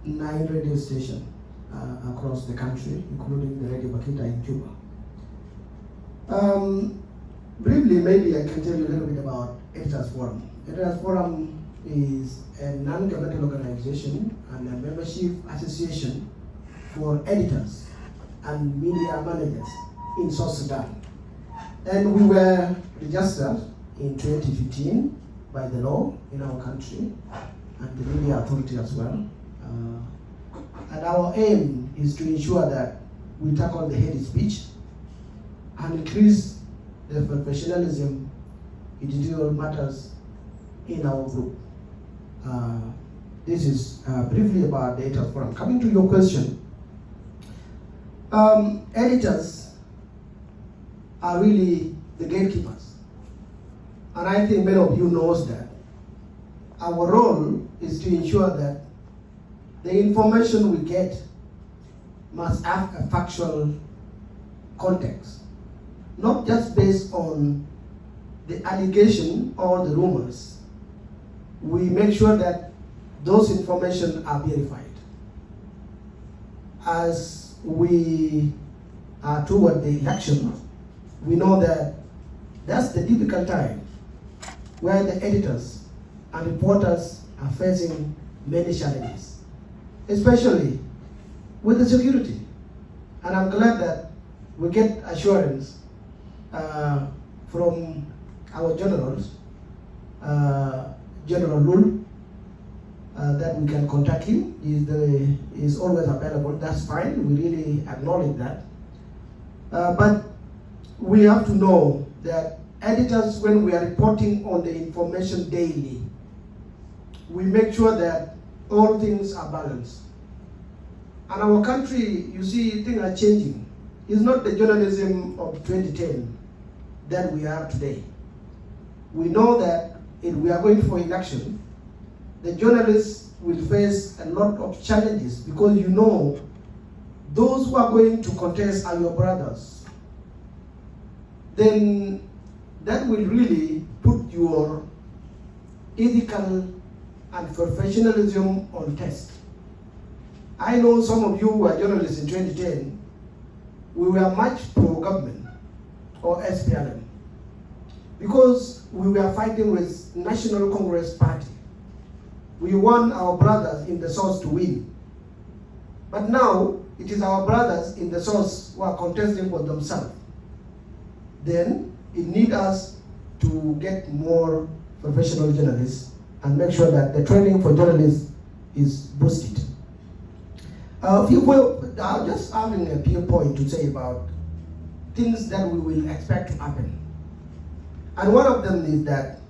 9 radio stations across the country, including the Radio Bakita in Juba. Briefly, maybe I can tell you a little bit about Editors Forum. Editors Forum is a non-governmental organization and a membership association for editors and media managers in South Sudan. And we were registered in 2015 by the law in our country and the media authority as well. And our aim is to ensure that we tackle the hate speech and increase the professionalism in editorial matters in our group. This is briefly about the Editors Forum. Coming to your question, editors are really the gatekeepers. And I think many of you knows that. Our role is to ensure that the information we get must have a factual context, not just based on the allegation or the rumors. We make sure that those information are verified. As we are toward the election, we know that that's the difficult time where the editors and reporters are facing many challenges, especially with the security. And I'm glad that we get assurance from our generals, General Lul, that we can contact him. He's always available. That's fine. We really acknowledge that. But we have to know that editors, when we are reporting on the information daily, we make sure that all things are balanced. And our country, you see, things are changing. It's not the journalism of 2010 that we have today. We know that if we are going for election, the journalists will face a lot of challenges because you know those who are going to contest are your brothers. Then that will really put your ethical and professionalism on test. I know some of you who were journalists in 2010, we were much pro-government or SPLM because we were fighting with National Congress Party. We want our brothers in the South to win. But now, it is our brothers in the South who are contesting for themselves. Then, it needs us to get more professional journalists and make sure that the training for journalists is boosted. I'm just having a few points to say about things that we will expect to happen. And one of them is that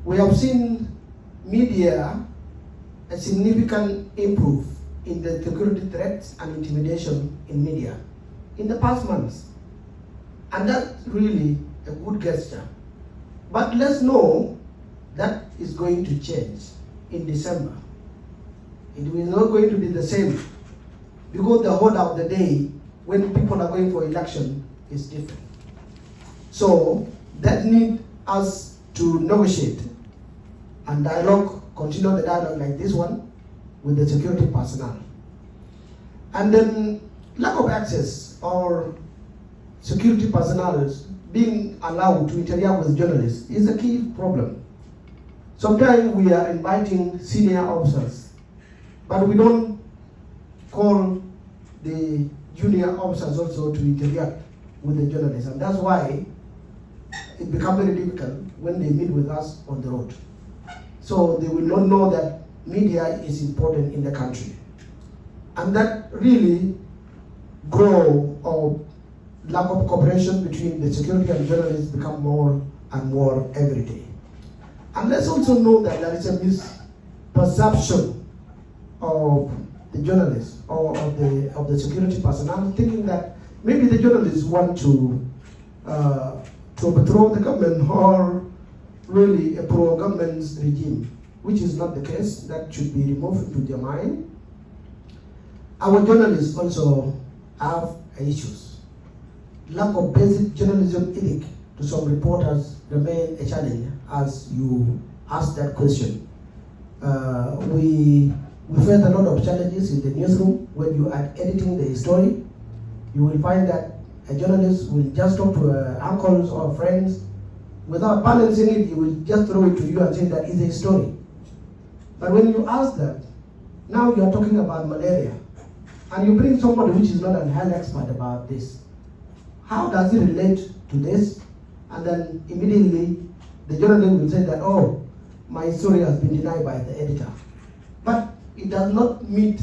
we have seen media a significant improve in the security threats and intimidation in media in the past months. And that's really a good gesture. But let's know that is going to change in December. It will not going to be the same because the whole of the day when people are going for election is different. So that needs us to negotiate and dialogue, continue the dialogue like this one with the security personnel. And then lack of access or security personnel being allowed to interact with journalists is a key problem. Sometimes we are inviting senior officers, but we don't call the junior officers also to interact with the journalists. And that's why it becomes very difficult when they meet with us on the road. So they will not know that media is important in the country. And that really grow or lack of cooperation between the security and journalists become more and more every day. And let's also know that there is a misperception of the journalists or of the security personnel thinking that maybe the journalists want to overthrow the government or really a pro-government regime, which is not the case. That should be removed into their mind. Our journalists also have issues. Lack of basic journalism ethic to some reporters remain a challenge as you ask that question. We We face a lot of challenges in the newsroom. When you are editing the story, you will find that a journalist will just talk to uncles or friends without balancing it. He will just throw it to you and say that it's a story. But when you ask that, now you are talking about malaria, and you bring somebody which is not a health expert about this. How does it relate to this? And then immediately the journalist will say that, oh, my story has been denied by the editor. But it does not meet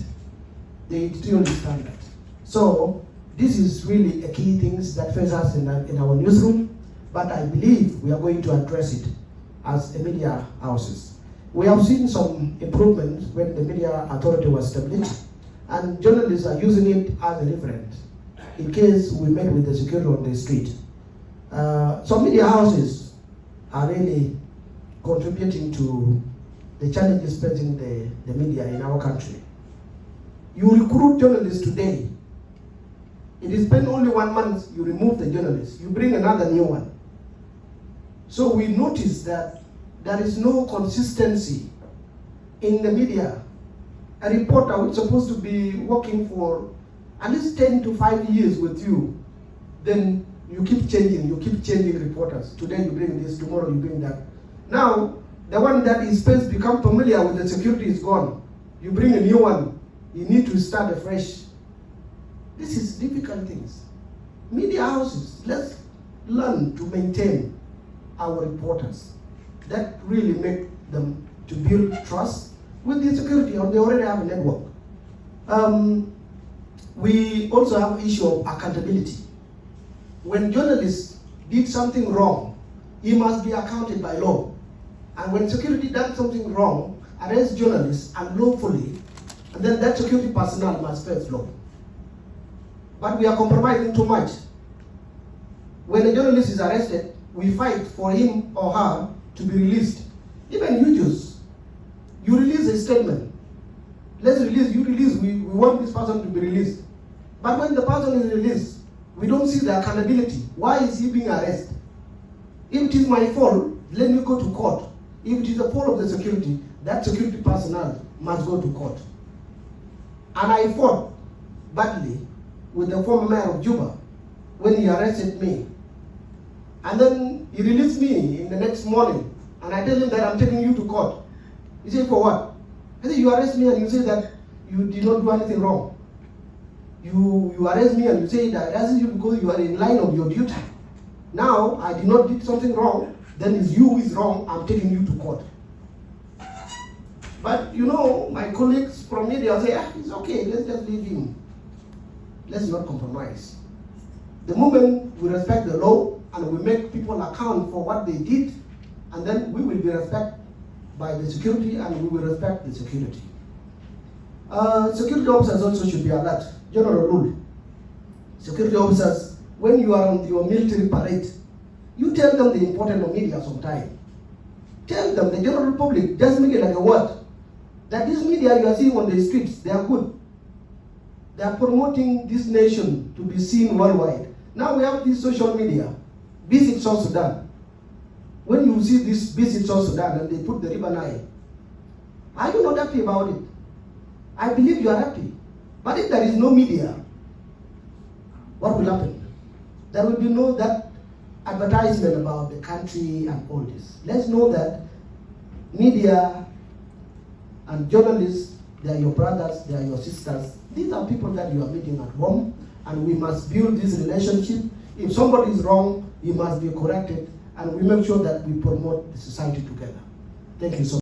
the editorial standard. So this is really a key thing that faces us in our newsroom, but I believe we are going to address it as a media houses. We have seen some improvements when the media authority was established, and journalists are using it as a reference in case we met with the security on the street. Some media houses are really contributing to the challenges facing the media in our country. You recruit journalists today. It is spent only 1 month, you remove the journalist, you bring another new one. So we notice that there is no consistency in the media. A reporter who is supposed to be working for at least 10 to 5 years with you, then you keep changing reporters. Today you bring this, tomorrow you bring that. Now, the one that is supposed to become familiar with the security is gone. You bring a new one, you need to start afresh. This is difficult things. Media houses, let's learn to maintain our reporters. That really make them to build trust with the security, or they already have a network. We also have issue of accountability. When journalists did something wrong, he must be accounted by law. And when security does something wrong, arrest journalists unlawfully, and then that security personnel must face law. But we are compromising too much. When a journalist is arrested, we fight for him or her to be released. Even you you release a statement. Let's release, you release, we want this person to be released. But when the person is released, we don't see the accountability. Why is he being arrested? If it is my fault, let me go to court. If it is the fault of the security, that security personnel must go to court. And I fought badly with the former mayor of Juba when he arrested me. And then he released me in the next morning, and I tell him that I'm taking you to court. He said, for what? I said, you arrest me and you say that you did not do anything wrong. You arrest me and you say that I arrest you because you are in line of your duty. Now, I did not do something wrong, then it's you who is wrong, I'm taking you to court. But you know, my colleagues from media say, it's okay, let's just leave him. Let's not compromise. The moment we respect the law and we make people account for what they did, and then we will be respected by the security and we will respect the security. Security officers also should be alert. General rule. Security officers, when you are on your military parade, you tell them the importance of media sometime. Tell them, the general public, just make it like a word, that this media you are seeing on the streets, they are good. They are promoting this nation to be seen worldwide. Now we have this social media. Visit South Sudan. When you see this Visit South Sudan and they put the ribbon eye, are you not happy about it? I believe you are happy. But if there is no media, what will happen? There will be no that advertisement about the country and all this. Let's know that media and journalists, they are your brothers, they are your sisters. These are people that you are meeting at home, and we must build this relationship. If somebody is wrong, he must be corrected, and we make sure that we promote the society together. Thank you so much.